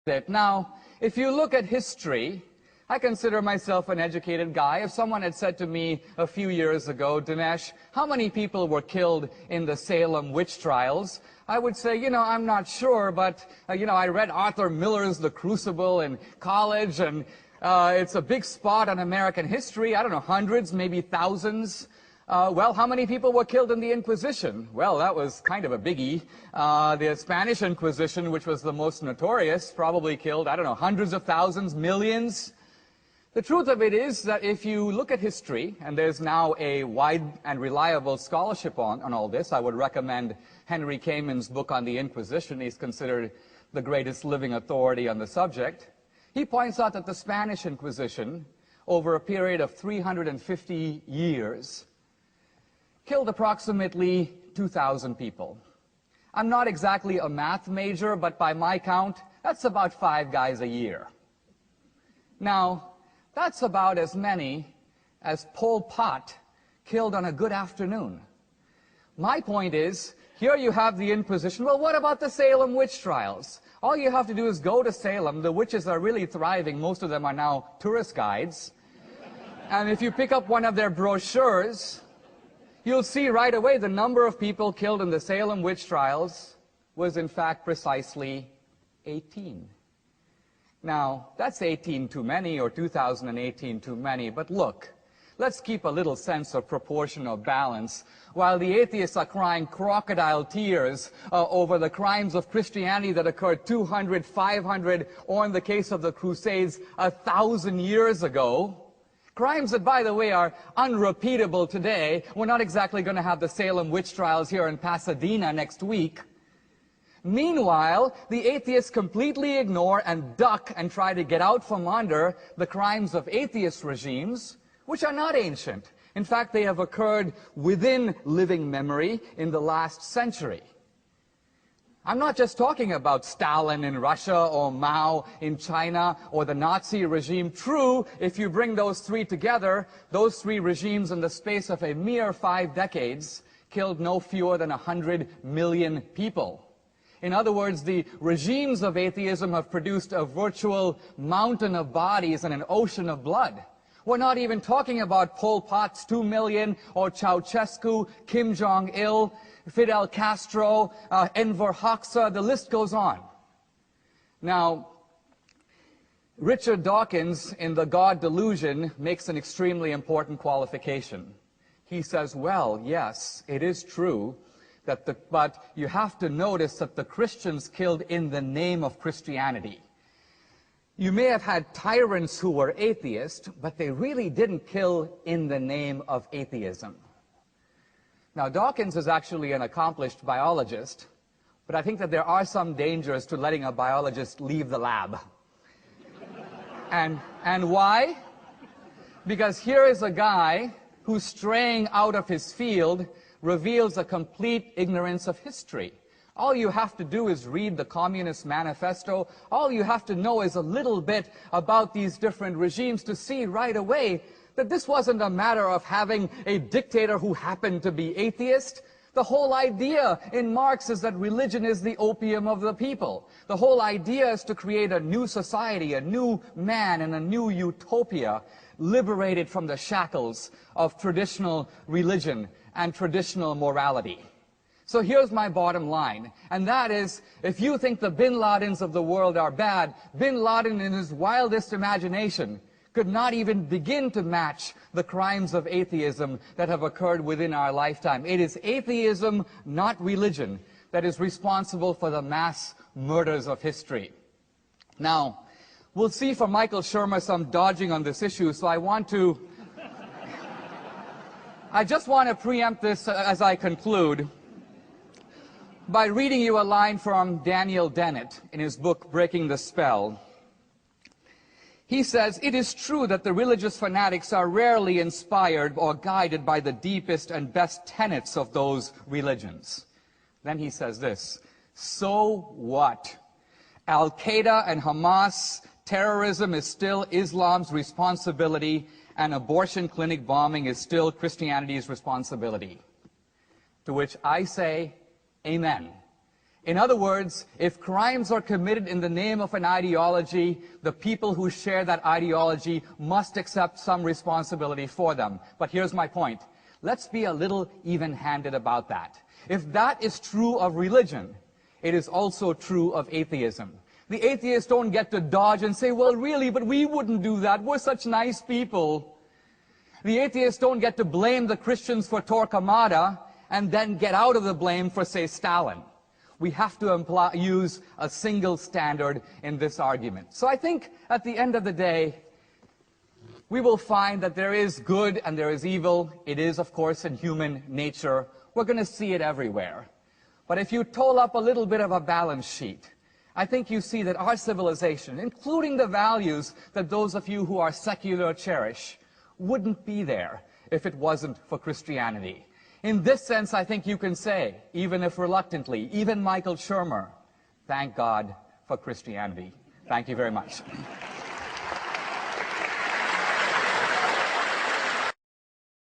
it. Now, if you look at history, I consider myself an educated guy. If someone had said to me a few years ago, Dinesh, how many people were killed in the Salem witch trials? I would say, I'm not sure, but, I read Arthur Miller's The Crucible in college, and it's a big spot on American history. I don't know, hundreds, maybe thousands. Well, how many people were killed in the Inquisition? Well, that was kind of a biggie. The Spanish Inquisition, which was the most notorious, probably killed, I don't know, hundreds of thousands, millions. The truth of it is that if you look at history, and there's now a wide and reliable scholarship on all this, I would recommend Henry Kamen's book on the Inquisition. He's considered the greatest living authority on the subject. He points out that the Spanish Inquisition, over a period of 350 years, killed approximately 2,000 people. I'm not exactly a math major, but by my count, that's about 5 guys a year. Now, that's about as many as Pol Pot killed on a good afternoon. My point is, here you have the Inquisition. Well, what about the Salem witch trials? All you have to do is go to Salem. The witches are really thriving. Most of them are now tourist guides. And if you pick up one of their brochures, you'll see right away the number of people killed in the Salem witch trials was in fact precisely 18. Now, that's 18 too many, or 2018 too many, but look, let's keep a little sense of proportion or balance. While the atheists are crying crocodile tears over the crimes of Christianity that occurred 200, 500, or in the case of the Crusades, 1,000 years ago, crimes that, by the way, are unrepeatable today. We're not exactly going to have the Salem witch trials here in Pasadena next week. Meanwhile, the atheists completely ignore and duck and try to get out from under the crimes of atheist regimes, which are not ancient. In fact, they have occurred within living memory in the last century. I'm not just talking about Stalin in Russia or Mao in China or the Nazi regime. True, if you bring those three together, those three regimes in the space of a mere 5 decades killed no fewer than 100 million people. In other words, the regimes of atheism have produced a virtual mountain of bodies and an ocean of blood. We're not even talking about Pol Pot's 2 million, or Ceausescu, Kim Jong-il, Fidel Castro, Enver Hoxha, the list goes on. Now, Richard Dawkins, in The God Delusion, makes an extremely important qualification. He says, well, yes, it is true, but you have to notice that the Christians killed in the name of Christianity. You may have had tyrants who were atheists, but they really didn't kill in the name of atheism. Now, Dawkins is actually an accomplished biologist, but I think that there are some dangers to letting a biologist leave the lab. And why? Because here is a guy who, straying out of his field, reveals a complete ignorance of history. All you have to do is read the Communist Manifesto. All you have to know is a little bit about these different regimes to see right away that this wasn't a matter of having a dictator who happened to be atheist. The whole idea in Marx is that religion is the opium of the people. The whole idea is to create a new society, a new man, and a new utopia, liberated from the shackles of traditional religion and traditional morality. So here's my bottom line, and that is, if you think the Bin Ladens of the world are bad, Bin Laden in his wildest imagination could not even begin to match the crimes of atheism that have occurred within our lifetime. It is atheism, not religion, that is responsible for the mass murders of history. Now, we'll see from Michael Shermer some dodging on this issue, so I just want to preempt this as I conclude by reading you a line from Daniel Dennett in his book, Breaking the Spell. He says, "It is true that the religious fanatics are rarely inspired or guided by the deepest and best tenets of those religions." Then he says this, "So what? Al-Qaeda and Hamas, terrorism is still Islam's responsibility, and abortion clinic bombing is still Christianity's responsibility." To which I say, amen. In other words, if crimes are committed in the name of an ideology, the people who share that ideology must accept some responsibility for them. But here's my point. Let's be a little even-handed about that. If that is true of religion, it is also true of atheism. The atheists don't get to dodge and say, well, really, but we wouldn't do that. We're such nice people. The atheists don't get to blame the Christians for Torquemada and then get out of the blame for, say, Stalin. We have to use a single standard in this argument. So I think at the end of the day, we will find that there is good and there is evil. It is, of course, in human nature. We're going to see it everywhere. But if you toll up a little bit of a balance sheet, I think you see that our civilization, including the values that those of you who are secular cherish, wouldn't be there if it wasn't for Christianity. In this sense, I think you can say, even if reluctantly, even Michael Shermer, thank God for Christianity. Thank you very much.